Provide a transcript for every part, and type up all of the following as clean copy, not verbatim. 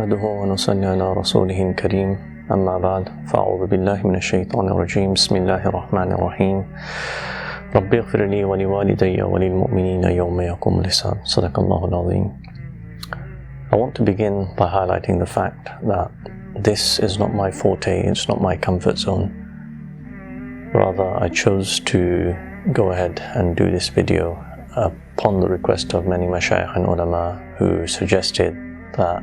نحمده ونصلي على رسوله الكريم أما بعد فأعوذ بالله من الشيطان الرجيم بسم الله الرحمن الرحيم رب اغفر لي ولوالدي وللمؤمنين يوم يقوم الحساب صدق الله العظيم. I want to begin by highlighting the fact that this is not my forte, it's not my comfort zone. Rather, I chose to go ahead and do this video upon the request of many mashayikh and ulama who suggested that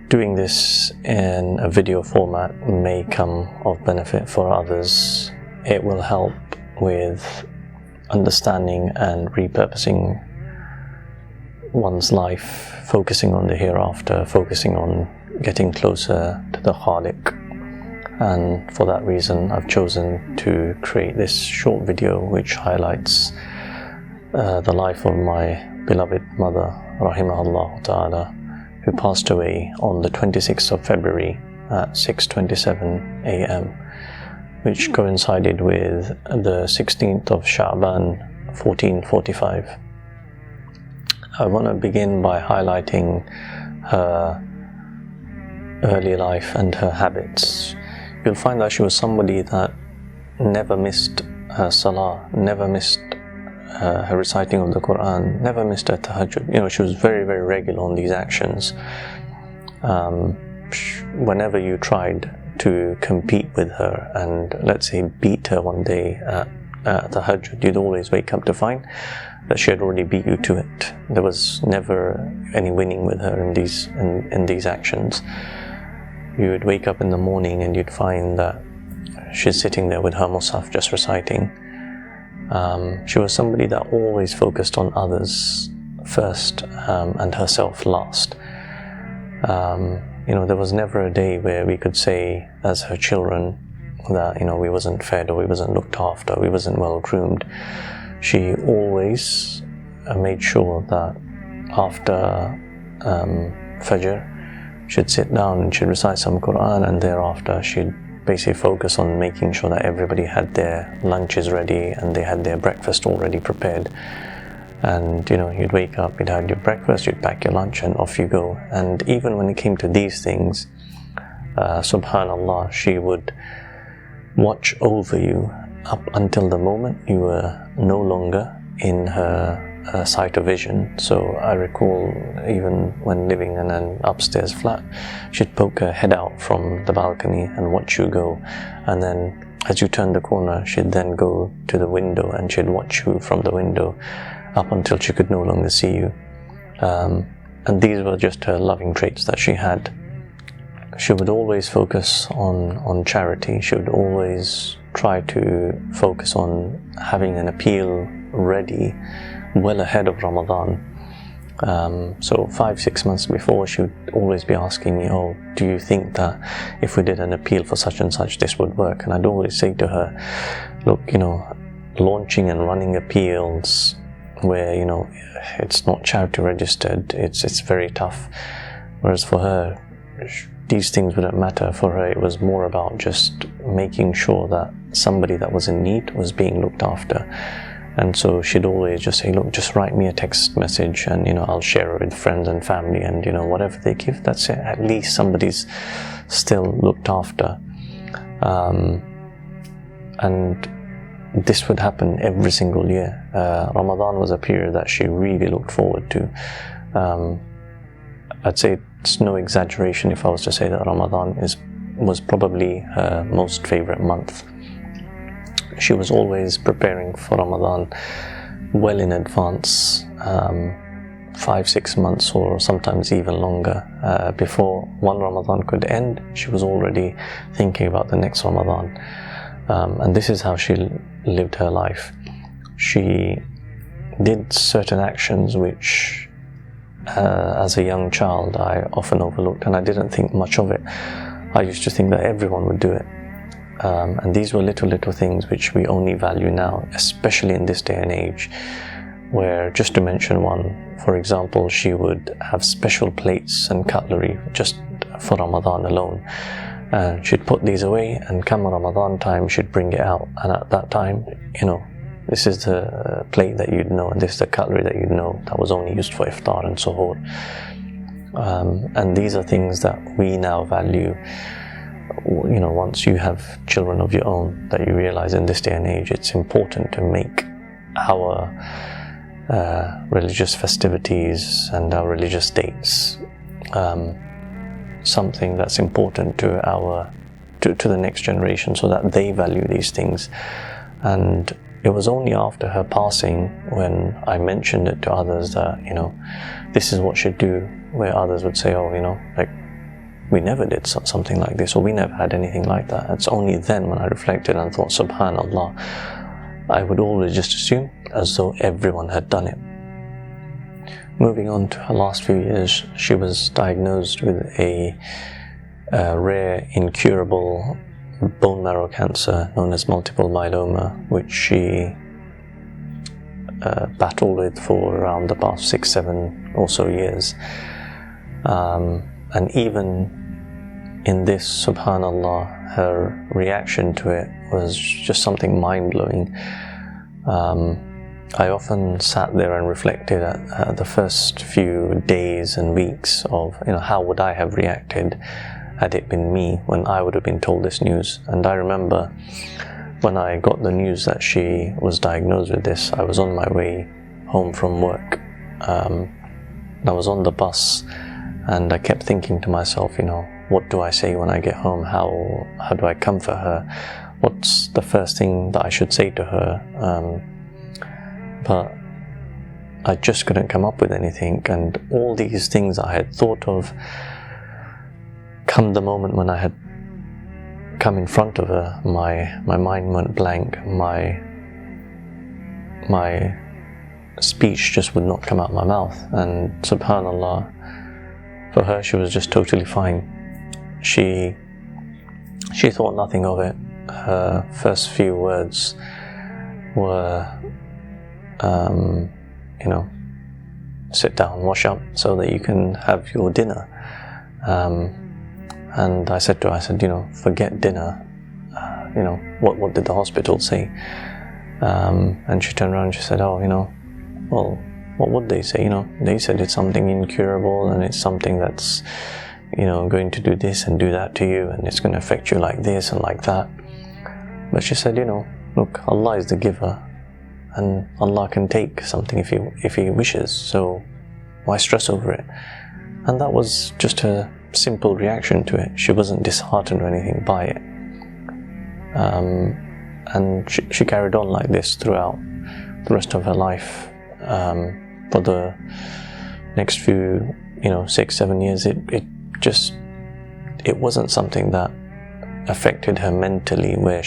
doing this in a video format may come of benefit for others. It will help with understanding and repurposing one's life, focusing on the hereafter, focusing on getting closer to the Khaliq. And for that reason I've chosen to create this short video which highlights the life of my beloved mother, Rahimah Allah, Ta'ala, who passed away on the 26th of February at 6:27 a.m. which coincided with the 16th of Sha'ban 1445. I want to begin by highlighting her early life and her habits. You'll find that she was somebody that never missed her salah, never missed her reciting of the Quran, never missed her tahajjud. You know, she was very, very regular on these actions. Whenever you tried to compete with her and, let's say, beat her one day at tahajjud, you'd always wake up to find that she had already beat you to it. There was never any winning with her in these actions. You would wake up in the morning and you'd find that she's sitting there with her mushaf just reciting. She was somebody that always focused on others first and herself last. You know, there was never a day where we could say as her children that, you know, we wasn't fed or we wasn't looked after, we wasn't well groomed. She always made sure that after Fajr she'd sit down and she'd recite some Quran, and thereafter she'd basically focus on making sure that everybody had their lunches ready and they had their breakfast already prepared. And, you know, you'd wake up, you'd have your breakfast, you'd pack your lunch, and off you go. And even when it came to these things, subhanallah, she would watch over you up until the moment you were no longer in her sight of vision. So I recall even when living in an upstairs flat, she'd poke her head out from the balcony and watch you go, and then as you turned the corner she'd then go to the window and she'd watch you from the window up until she could no longer see you. And these were just her loving traits that she had. She would always focus on charity. She would always try to focus on having an appeal ready well ahead of Ramadan. So 5-6 months before, she would always be asking me, oh, do you think that if we did an appeal for such and such, this would work? And I'd always say to her, look, you know, launching and running appeals where, you know, it's not charity registered, it's very tough. Whereas for her, these things wouldn't matter. For her, it was more about just making sure that somebody that was in need was being looked after. And so she'd always just say, look, just write me a text message and, you know, I'll share it with friends and family, and, you know, whatever they give, that's it. At least somebody's still looked after. And this would happen every single year. Ramadan was a period that she really looked forward to. I'd say it's no exaggeration if I was to say that Ramadan was probably her most favorite month. She was always preparing for Ramadan well in advance, 5-6 months or sometimes even longer. Before one Ramadan could end, she was already thinking about the next Ramadan. And this is how she lived her life. She did certain actions which, as a young child, I often overlooked, and I didn't think much of it. I used to think that everyone would do it. And these were little things which we only value now, especially in this day and age, where, just to mention one, for example, she would have special plates and cutlery just for Ramadan alone. And she'd put these away, and come Ramadan time, she'd bring it out. And at that time, you know, this is the plate that you'd know, and this is the cutlery that you'd know that was only used for iftar and suhoor. And these are things that we now value. You know, once you have children of your own, that you realize in this day and age, it's important to make our religious festivities and our religious dates something that's important to the next generation, so that they value these things. And it was only after her passing when I mentioned it to others that, you know, this is what she'd do, where others would say, oh, you know, like, we never did something like this, or we never had anything like that. It's only then when I reflected and thought, subhanallah, I would always just assume as though everyone had done it. Moving on to her last few years, she was diagnosed with a rare, incurable bone marrow cancer known as multiple myeloma, which she battled with for around the past 6-7 or so years. And even in this, subhanallah, her reaction to it was just something mind-blowing. I often sat there and reflected at the first few days and weeks of, you know, how would I have reacted had it been me when I would have been told this news. And I remember when I got the news that she was diagnosed with this, I was on my way home from work. I was on the bus, and I kept thinking to myself, you know, what do I say when I get home? How do I comfort her? What's the first thing that I should say to her? But I just couldn't come up with anything, and all these things I had thought of, come the moment when I had come in front of her, my mind went blank. My speech just would not come out of my mouth. And subhanallah, for her, she was just totally fine. She thought nothing of it. Her first few words were, you know, sit down, wash up so that you can have your dinner. And I said to her, I said, you know, forget dinner. You know, what did the hospital say? And she turned around and she said, oh, you know, well, what would they say? You know, they said it's something incurable, and it's something that's, you know, going to do this and do that to you, and it's going to affect you like this and like that. But she said, you know, look, Allah is the giver, and Allah can take something if He wishes, so why stress over it? And that was just her simple reaction to it. She wasn't disheartened or anything by it. And she carried on like this throughout the rest of her life. For the next few, you know, 6-7 years, it wasn't something that affected her mentally, where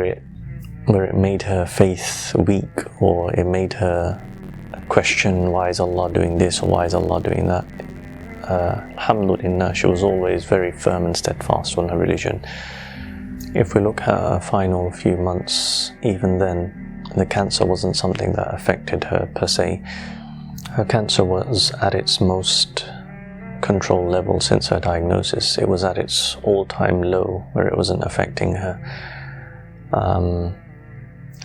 it made her faith weak, or it made her question, why is Allah doing this, or why is Allah doing that? Alhamdulillah, she was always very firm and steadfast on her religion. If we look at her final few months, even then, the cancer wasn't something that affected her per se. Her cancer was at its most control level since her diagnosis. It was at its all-time low, where it wasn't affecting her.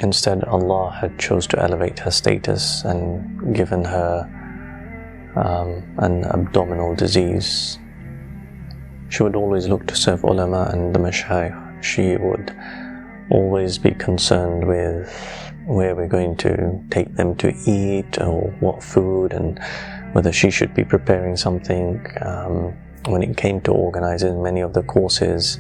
Instead, Allah had chose to elevate her status and given her an abdominal disease. She would always look to serve ulama and the mashayikh. She would always be concerned with where we're going to take them to eat, or what food, and whether she should be preparing something. When it came to organizing many of the courses,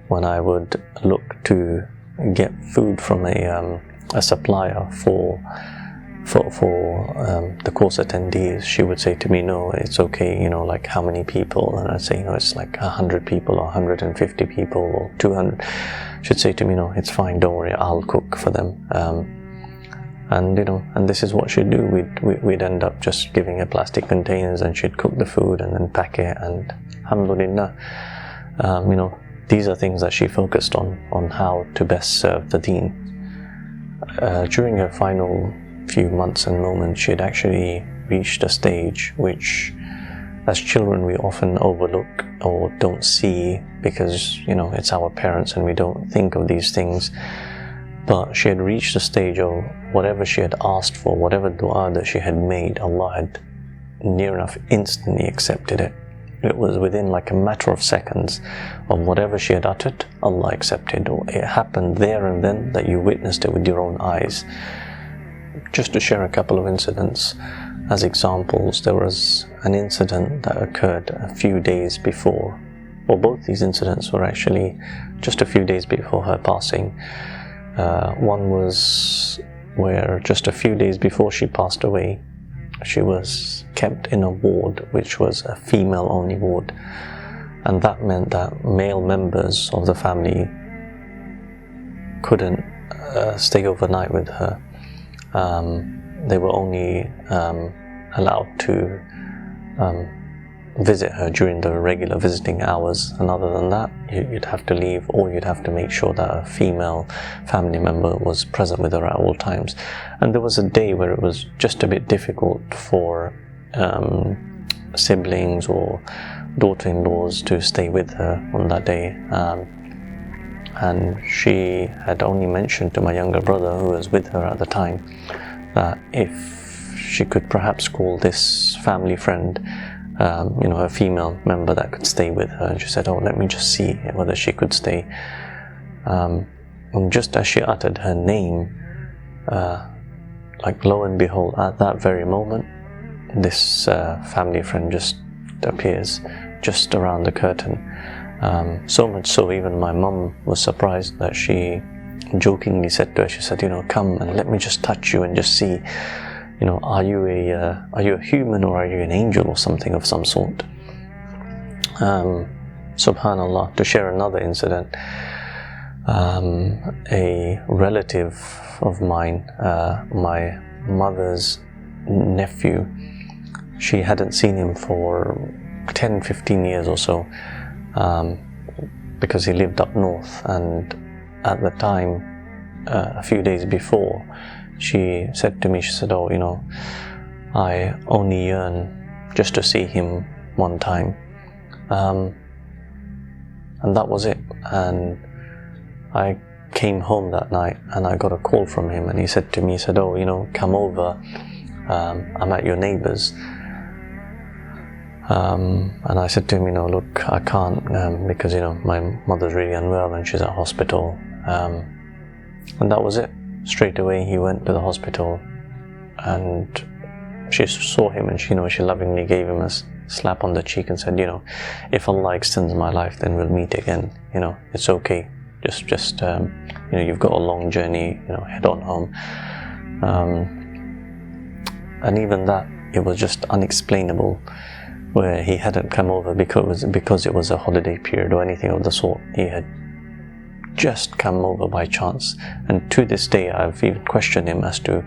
when I would look to get food from a supplier for the course attendees, she would say to me, no, it's okay, you know, like how many people? And I'd say, you know, it's like 100 people or 150 people or 200. She'd say to me, no, it's fine, don't worry, I'll cook for them. And you know, and this is what she'd do. We'd end up just giving her plastic containers, and she'd cook the food and then pack it, and alhamdulillah, you know, these are things that she focused on how to best serve the deen. During her final few months and moments, she had actually reached a stage which, as children, we often overlook or don't see, because, you know, it's our parents and we don't think of these things. But she had reached a stage of whatever she had asked for, whatever dua that she had made, Allah had near enough instantly accepted it. It was within like a matter of seconds of whatever she had uttered, Allah accepted. Or it happened there and then that you witnessed it with your own eyes. Just to share a couple of incidents as examples, there was an incident that occurred a few days before, or both these incidents were actually just a few days before her passing. One was where just a few days before she passed away, she was kept in a ward which was a female only ward, and that meant that male members of the family couldn't stay overnight with her. They were only allowed to visit her during the regular visiting hours, and other than that you'd have to leave, or you'd have to make sure that a female family member was present with her at all times. And there was a day where it was just a bit difficult for siblings or daughter-in-laws to stay with her on that day, and she had only mentioned to my younger brother, who was with her at the time, that if she could perhaps call this family friend, a female member that could stay with her. And she said, "Oh, let me just see whether she could stay." And just as she uttered her name, like lo and behold, at that very moment, this family friend just appears just around the curtain. So much so, even my mum was surprised that she jokingly said to her, she said, "Come and let me just touch you and just see, are you a human, or are you an angel, or something of some sort?" Subhanallah. To share another incident, a relative of mine, my mother's nephew, she hadn't seen him for 10-15 years or so, because he lived up north, and at the time, a few days before, she said to me, she said, "Oh, I only yearn just to see him one time." And that was it. And I came home that night and I got a call from him, and he said to me, he said, "Oh, come over, I'm at your neighbour's." And I said to him, "Look, I can't, because, my mother's really unwell and she's at hospital." And that was it. Straight away he went to the hospital, and she saw him, and she lovingly gave him a slap on the cheek and said, "If Allah extends my life, then we'll meet again. It's okay. Just you've got a long journey. Head on home." And even that, it was just unexplainable, where he hadn't come over because it was a holiday period or anything of the sort. He had just come over by chance. And to this day, I've even questioned him as to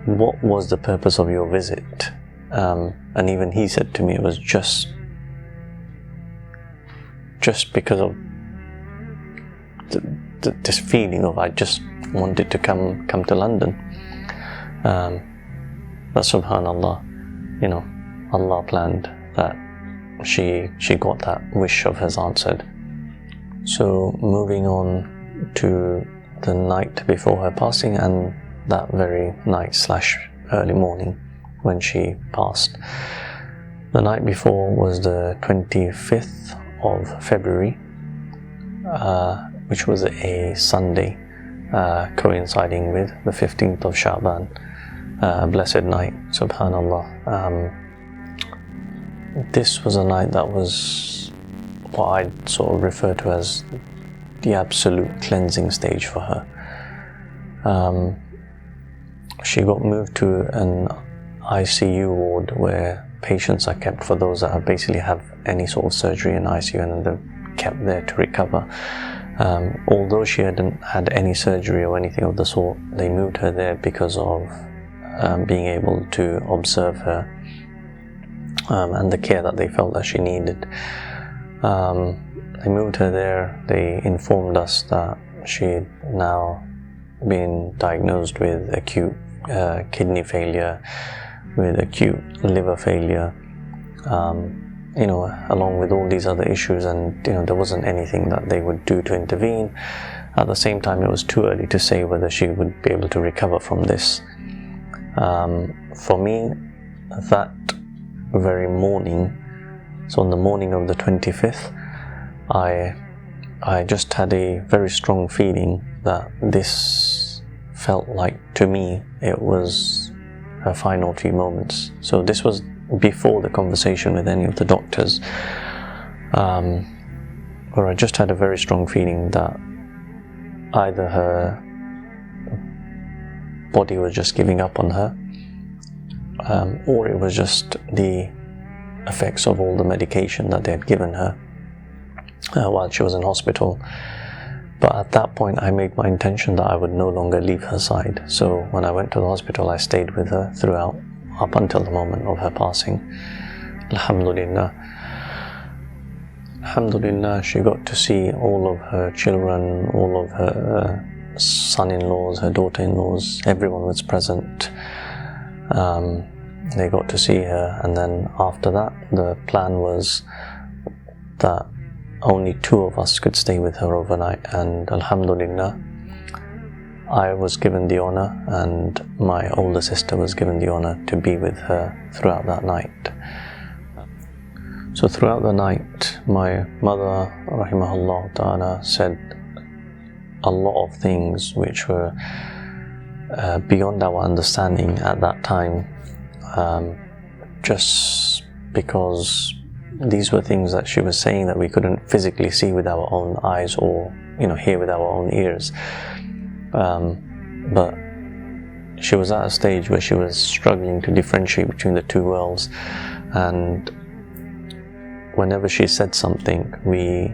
what was the purpose of your visit. And even he said to me, it was just because of this feeling of, I just wanted to come to London. But subhanallah, Allah planned that she got that wish of hers answered. So moving on to the night before her passing, and that very night / early morning when she passed. The night before was the 25th of February, which was a Sunday, coinciding with the 15th of Sha'ban, blessed night, subhanallah. This was a night that was what I'd sort of refer to as the absolute cleansing stage for her. She got moved to an ICU ward where patients are kept for those that basically have any sort of surgery in ICU, and they're kept there to recover. Although she hadn't had any surgery or anything of the sort, they moved her there because of being able to observe her and the care that they felt that she needed. They moved her there. They informed us that she'd now been diagnosed with acute kidney failure, with acute liver failure, along with all these other issues, and there wasn't anything that they would do to intervene. At the same time, it was too early to say whether she would be able to recover from this. For me, that very morning, so on the morning of the 25th, I just had a very strong feeling that this felt like, to me, it was her final few moments. So this was before the conversation with any of the doctors, where I just had a very strong feeling that either her body was just giving up on her, or it was just the effects of all the medication that they had given her while she was in hospital. But at that point I made my intention that I would no longer leave her side. So when I went to the hospital, I stayed with her throughout, up until the moment of her passing. Alhamdulillah. Alhamdulillah, she got to see all of her children, all of her son-in-laws, her daughter-in-laws, everyone was present. They got to see her, and then after that the plan was that only 2 of us could stay with her overnight, and Alhamdulillah, I was given the honor and my older sister was given the honor to be with her throughout that night. So throughout the night, my mother, Rahmها, Ta'ala, said a lot of things which were beyond our understanding at that time, just because these were things that she was saying that we couldn't physically see with our own eyes or, hear with our own ears. But she was at a stage where she was struggling to differentiate between the two worlds, and whenever she said something, we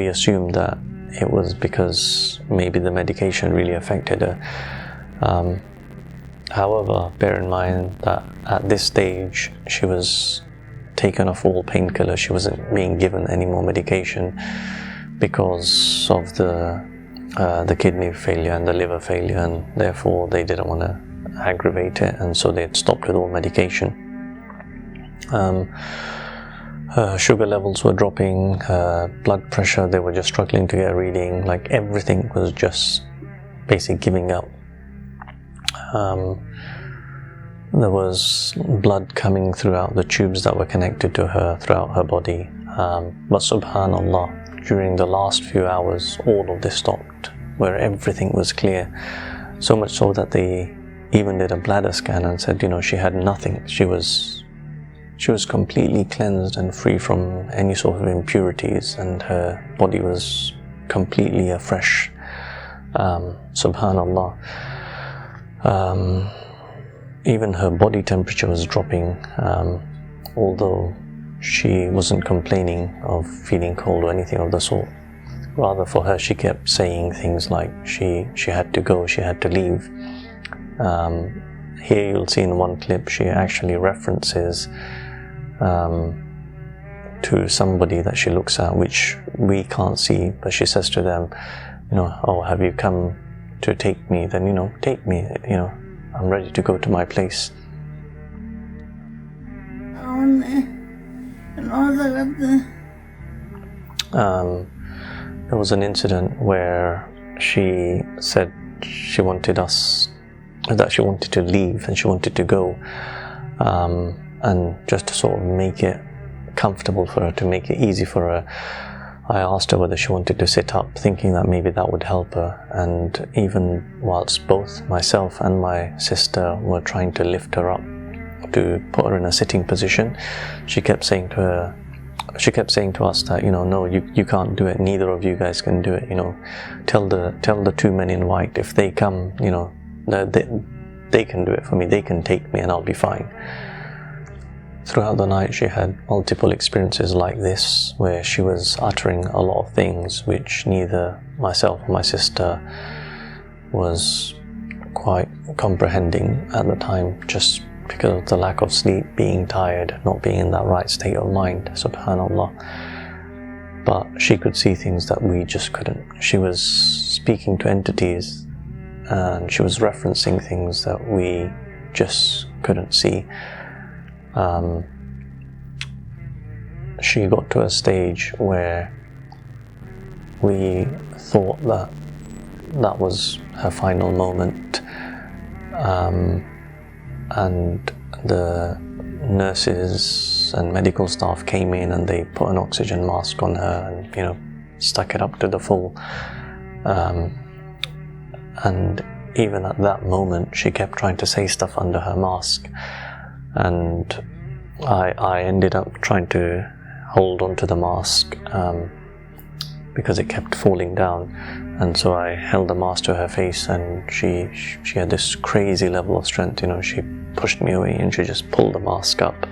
assumed that it was because maybe the medication really affected her. However, bear in mind that at this stage she was taken off all painkillers. She wasn't being given any more medication because of the kidney failure and the liver failure, and therefore they didn't want to aggravate it, and so they had stopped with all medication. Her sugar levels were dropping, her blood pressure, they were just struggling to get a reading, like everything was just basically giving up. There was blood coming throughout the tubes that were connected to her throughout her body. But subhanallah, during the last few hours, all of this stopped, where everything was clear. So much so that they even did a bladder scan and said, she had nothing. She was completely cleansed and free from any sort of impurities, and her body was completely afresh. Subhanallah. Even her body temperature was dropping, although she wasn't complaining of feeling cold or anything of the sort. Rather, for her, she kept saying things like she had to go, she had to leave. Here you'll see in one clip she actually references to somebody that she looks at, which we can't see, but she says to them, oh, have you come to take me? Then take me, I'm ready to go to my place. There was an incident where she said she wanted to leave and she wanted to go, and just to sort of make it comfortable for her, to make it easy for her, I asked her whether she wanted to sit up, thinking that maybe that would help her. And even whilst both myself and my sister were trying to lift her up to put her in a sitting position, she kept saying to us that, no, you can't do it, neither of you guys can do it, tell the 2 men in white, if they come, they can do it for me, they can take me and I'll be fine. Throughout the night she had multiple experiences like this, where she was uttering a lot of things which neither myself or my sister was quite comprehending at the time, just because of the lack of sleep, being tired, not being in that right state of mind, subhanallah. But she could see things that we just couldn't. She was speaking to entities and she was referencing things that we just couldn't see. She got to a stage where we thought that was her final moment, and the nurses and medical staff came in and they put an oxygen mask on her and, you know, stuck it up to the full. And even at that moment, she kept trying to say stuff under her mask, and I ended up trying to hold onto the mask because it kept falling down, and so I held the mask to her face, and she had this crazy level of strength. You know, she pushed me away and she just pulled the mask up,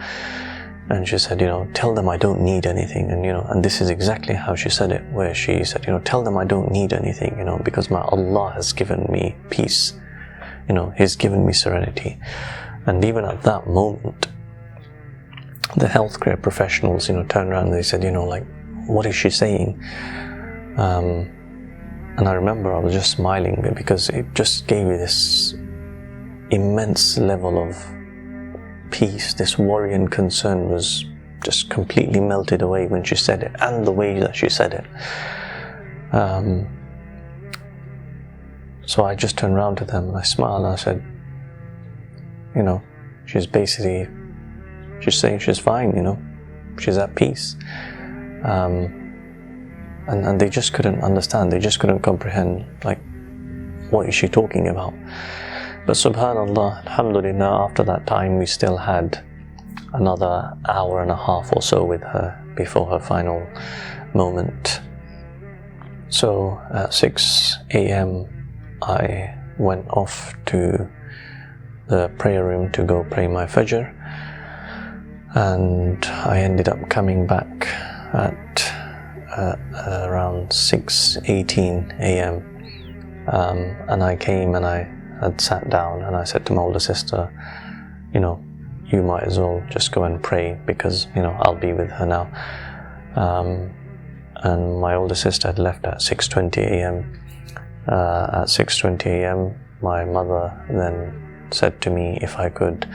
and she said, you know, tell them I don't need anything. And, you know, and this is exactly how she said it, where she said, you know, tell them I don't need anything, you know, because my Allah has given me peace, you know, He's given me serenity. And even at that moment, the healthcare professionals, you know, turned around and they said, you know, like, what is she saying? And I remember I was just smiling because it just gave me this immense level of peace. This worry and concern was just completely melted away when she said it, and the way that she said it. So I just turned around to them and I smiled and I said, you know, she's saying she's fine, you know, she's at peace. And they just couldn't understand, they just couldn't comprehend, like, what is she talking about? But subhanallah, alhamdulillah, after that time we still had another hour and a half or so with her before her final moment. So at 6 a.m. I went off to the prayer room to go pray my Fajr, and I ended up coming back at around 6:18 a.m. And I came and I had sat down and I said to my older sister, you know, you might as well just go and pray because, you know, I'll be with her now. And my older sister had left at 6:20 a.m. At 6:20 a.m. my mother then said to me if I could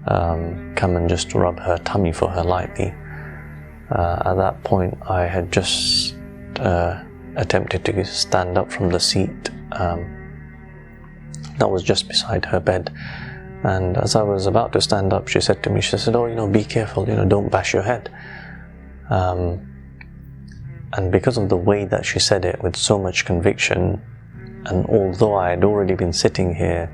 come and just rub her tummy for her lightly. At that point I had just attempted to stand up from the seat that was just beside her bed, and as I was about to stand up, she said to me, she said, oh, you know, be careful, you know, don't bash your head. And because of the way that she said it with so much conviction, and although I had already been sitting here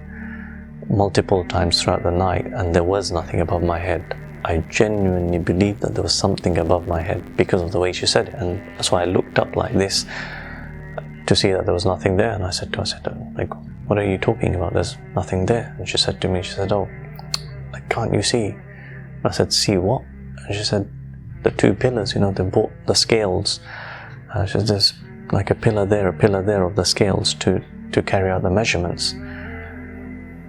multiple times throughout the night and there was nothing above my head, I genuinely believed that there was something above my head because of the way she said it. And so I looked up like this to see that there was nothing there, and I said to her, like, what are you talking about? There's nothing there. And she said to me, she said, oh, like, can't you see? And I said, see what? And she said, the two pillars, you know, they bought the scales. She said, there's like a pillar there of the scales to carry out the measurements.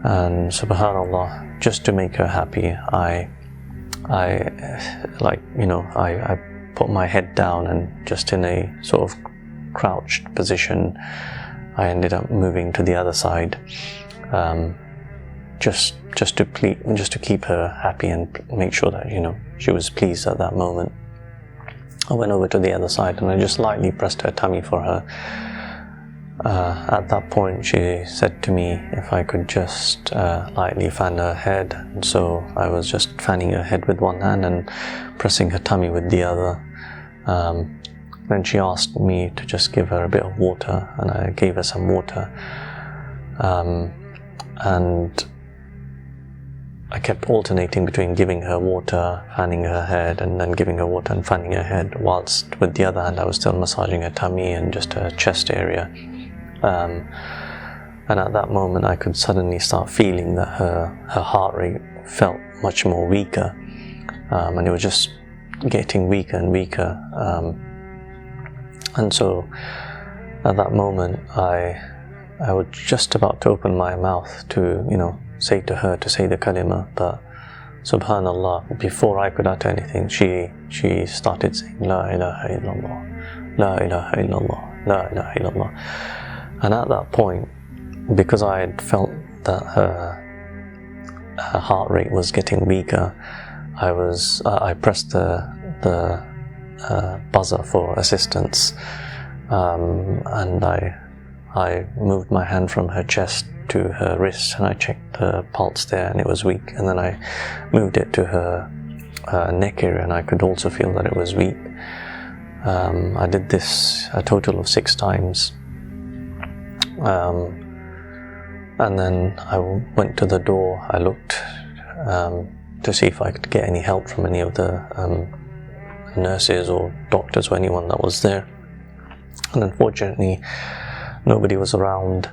And subhanallah, just to make her happy, I put my head down, and just in a sort of crouched position, I ended up moving to the other side, just to keep her happy and make sure that, you know, she was pleased at that moment. I went over to the other side and I just lightly pressed her tummy for her. At that point she said to me if I could just lightly fan her head, and so I was just fanning her head with one hand and pressing her tummy with the other. Then she asked me to just give her a bit of water, and I gave her some water, and I kept alternating between giving her water, fanning her head, and then giving her water and fanning her head, whilst with the other hand I was still massaging her tummy and just her chest area. And at that moment I could suddenly start feeling that her heart rate felt much more weaker, and it was just getting weaker and weaker. And so at that moment I was just about to open my mouth to, you know, say to her to say the kalimah, but subhanallah, before I could utter anything, she started saying La ilaha illallah, La ilaha illallah, La ilaha illallah. And at that point, because I had felt that her heart rate was getting weaker, I pressed the buzzer for assistance, and I moved my hand from her chest to her wrist and I checked the pulse there and it was weak, and then I moved it to her neck area and I could also feel that it was weak. I did this a total of 6 times, and then I went to the door. I looked to see if I could get any help from any of the nurses or doctors or anyone that was there, and unfortunately nobody was around.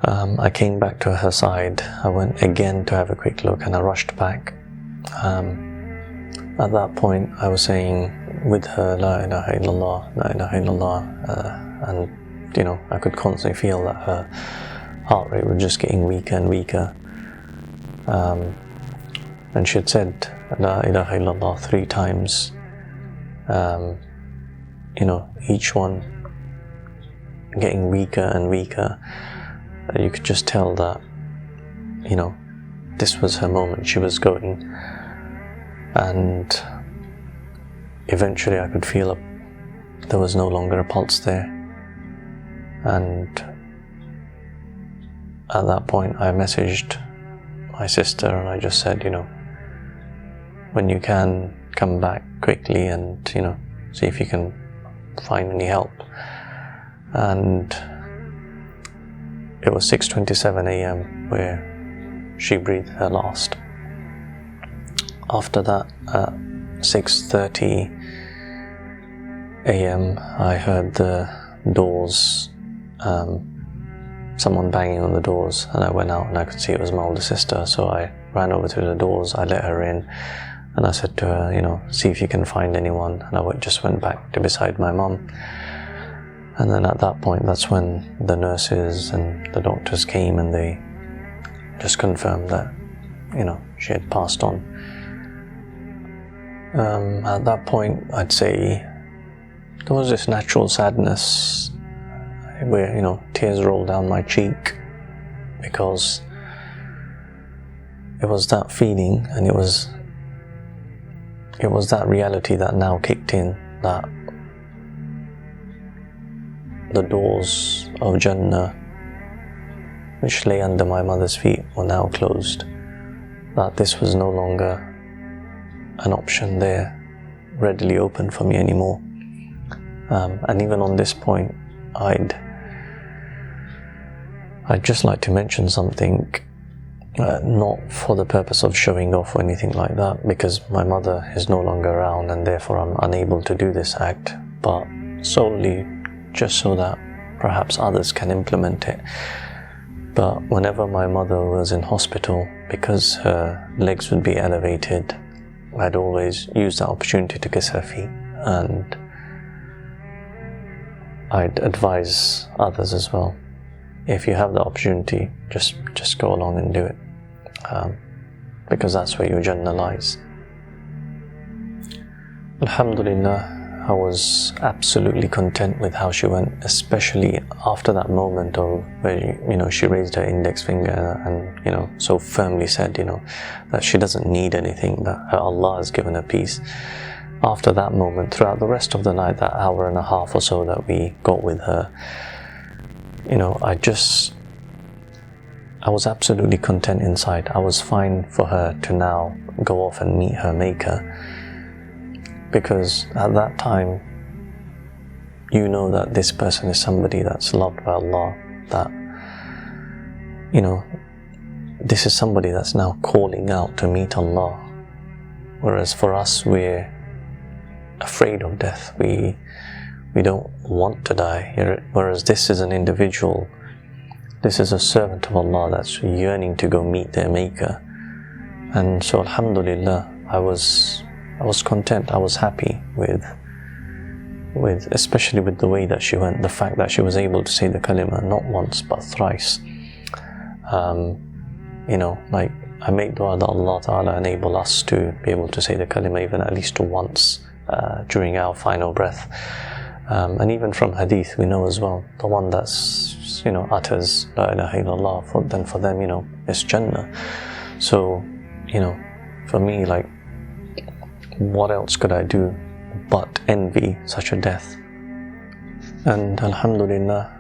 I came back to her side. I went again to have a quick look and I rushed back. At that point I was saying with her, La ilaha illallah, La ilaha illallah, and you know, I could constantly feel that her heart rate was just getting weaker and weaker. And she had said La ilaha illallah 3 times, you know, each one getting weaker and weaker. You could just tell that, you know, this was her moment. She was going, and eventually I could feel there was no longer a pulse there. And at that point I messaged my sister and I just said, you know, when you can, come back quickly and, you know, see if you can find any help. And it was 6:27 a.m. where she breathed her last. After that, at 6:30 a.m. I heard the doors, someone banging on the doors, and I went out and I could see it was my older sister. So I ran over to the doors, I let her in, and I said to her, you know, see if you can find anyone. And I just went back to beside my mum. And then at that point, that's when the nurses and the doctors came and they just confirmed that, you know, she had passed on. At that point, I'd say there was this natural sadness where, you know, tears rolled down my cheek, because it was that feeling and it was that reality that now kicked in, that the doors of Jannah, which lay under my mother's feet, were now closed. That this was no longer an option there, readily open for me anymore. And even on this point, I'd just like to mention something, not for the purpose of showing off or anything like that, because my mother is no longer around and therefore I'm unable to do this act, but solely just so that perhaps others can implement it. But whenever my mother was in hospital, because her legs would be elevated, I'd always use that opportunity to kiss her feet, and I'd advise others as well. If you have the opportunity, just go along and do it, because that's where your Jannah lies. Alhamdulillah, I was absolutely content with how she went, especially after that moment of where, you know, she raised her index finger and, you know, so firmly said, you know, that she doesn't need anything, that her Allah has given her peace. After that moment, throughout the rest of the night, that hour and a half or so that we got with her, you know, I was absolutely content inside. I was fine for her to now go off and meet her Maker, because at that time, you know that this person is somebody that's loved by Allah, that, you know, this is somebody that's now calling out to meet Allah. Whereas for us, we're afraid of death. We don't want to die. Whereas this is an individual, this is a servant of Allah that's yearning to go meet their Maker. And so alhamdulillah, I was content, I was happy with especially with the way that she went, the fact that she was able to say the kalimah not once but thrice. You know, like, I make dua that Allah Ta'ala enable us to be able to say the kalimah even at least once during our final breath. And even from hadith we know as well, the one that's, you know, utters La ilaha illallah, then for them, you know, it's Jannah. So, you know, for me, like, what else could I do but envy such a death? And alhamdulillah,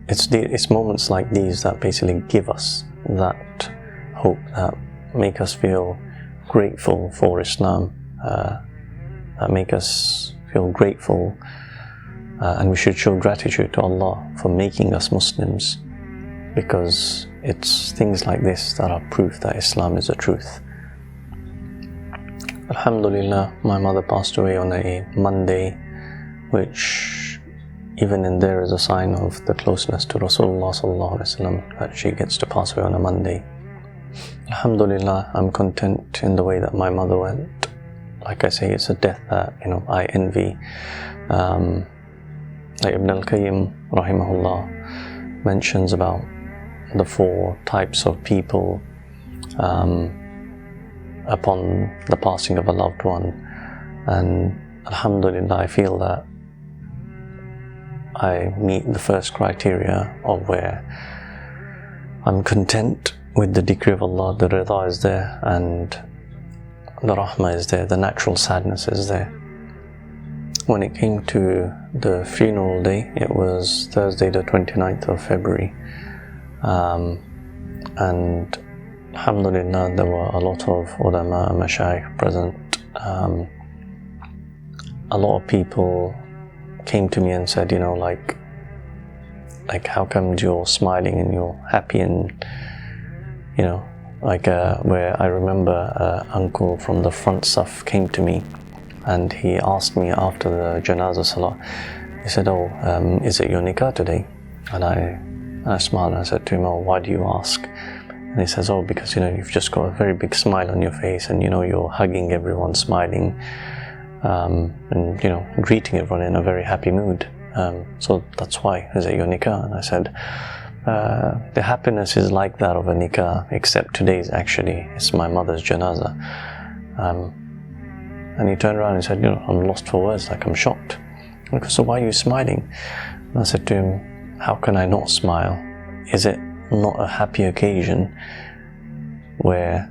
it's moments like these that basically give us that hope, that make us feel grateful for Islam, that make us feel grateful, and we should show gratitude to Allah for making us Muslims, because it's things like this that are proof that Islam is the truth. Alhamdulillah, my mother passed away on a Monday, which even in there is a sign of the closeness to Rasulullah sallallahu alaihi wasallam, that she gets to pass away on a Monday. Alhamdulillah, I'm content in the way that my mother went. Like I say, it's a death that, I envy. Like Ibn al-Qayyim, Rahimahullah, mentions about the 4 types of people upon the passing of a loved one, and Alhamdulillah, I feel that I meet the first criteria of where I'm content with the decree of Allah. The Rida is there, and the Rahmah is there, the natural sadness is there. When it came to the funeral day, it was Thursday the 29th of February, and Alhamdulillah, there were a lot of ulama, mashayikh present. A lot of people came to me and said, like how come you're smiling and you're happy, and where I remember uncle from the front saf came to me and he asked me after the janazah salah, he said, is it your nikah today? And I smiled and I said to him, why do you ask? And he says, because you've just got a very big smile on your face, and you're hugging everyone, smiling, and greeting everyone in a very happy mood. So that's why. Is it your nikah? And I said, the happiness is like that of a nikah, except today's it's my mother's janazah. And he turned around and said, I'm lost for words, like I'm shocked. And I said, so why are you smiling? And I said to him, how can I not smile? Is it not a happy occasion where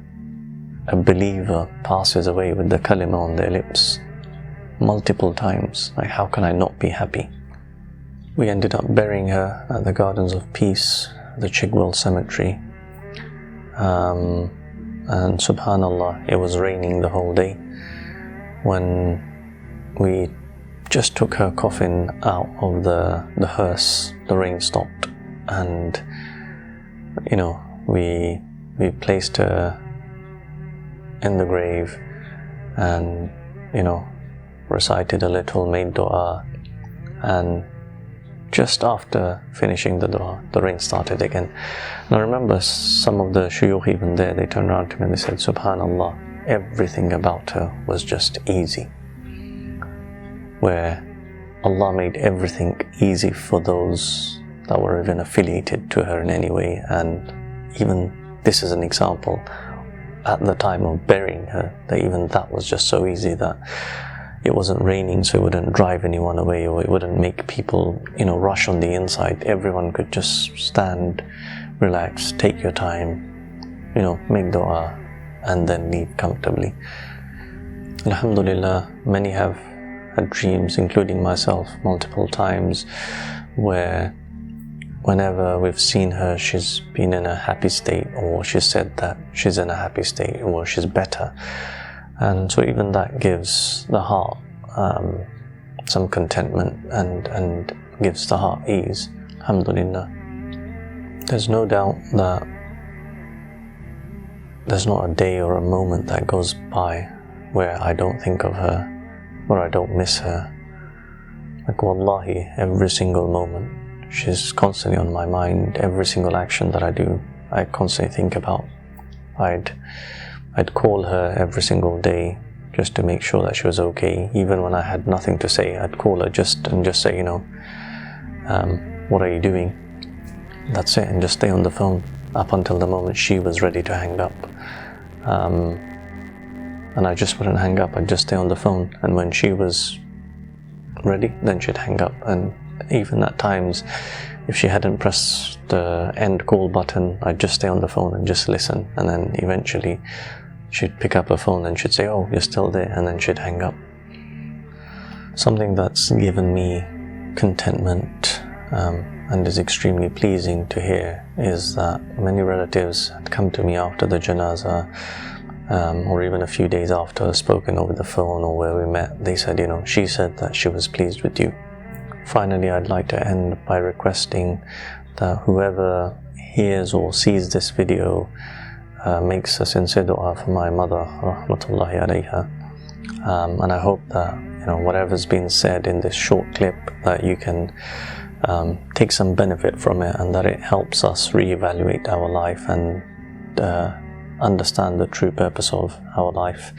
a believer passes away with the kalimah on their lips multiple times? Like, how can I not be happy? We ended up burying her at the Gardens of Peace, the Chigwell Cemetery, and subhanallah, it was raining the whole day. When we just took her coffin out of the hearse, the rain stopped, and we placed her in the grave and recited a little, made dua, and just after finishing the dua, the rain started again. And I remember some of the shuyukh even there, they turned around to me and they said, subhanallah, everything about her was just easy, where Allah made everything easy for those that were even affiliated to her in any way. And even this is an example, at the time of burying her, that even that was just so easy, that it wasn't raining, so it wouldn't drive anyone away, or it wouldn't make people rush on the inside. Everyone could just stand, relax, take your time, make dua, and then leave comfortably. Alhamdulillah, many have had dreams, including myself, multiple times, where whenever we've seen her, she's been in a happy state, or she's said that she's in a happy state, or she's better. And so even that gives the heart some contentment and gives the heart ease. Alhamdulillah. There's no doubt that there's not a day or a moment that goes by where I don't think of her, or I don't miss her. Like, wallahi, every single moment, she's constantly on my mind. Every single action that I do, I constantly think about. I'd call her every single day just to make sure that she was okay. Even when I had nothing to say, I'd call her just say, what are you doing? That's it, and just stay on the phone up until the moment she was ready to hang up. And I just wouldn't hang up, I'd just stay on the phone, and when she was ready, then she'd hang up. And even at times, if she hadn't pressed the end call button, I'd just stay on the phone and just listen, and then eventually she'd pick up her phone and she'd say, oh, you're still there, and then she'd hang up. Something that's given me contentment and is extremely pleasing to hear is that many relatives had come to me after the janazah, or even a few days after, spoken over the phone or where we met. They said, she said that she was pleased with you. Finally, I'd like to end by requesting that whoever hears or sees this video makes a sincere dua for my mother, rahmatullahi alayha. And I hope that whatever's been said in this short clip, that you can take some benefit from it, and that it helps us reevaluate our life and understand the true purpose of our life.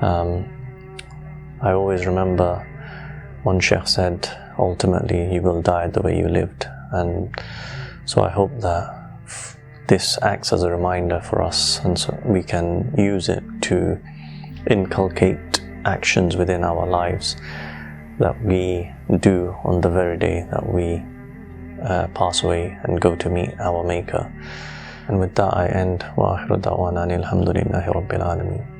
I always remember one sheikh said, ultimately you will die the way you lived, and so I hope that this acts as a reminder for us, and so we can use it to inculcate actions within our lives that we do on the very day that we pass away and go to meet our Maker. And with that I end. Wa akhiru da'wana alhamdulillahi rabbil alameen.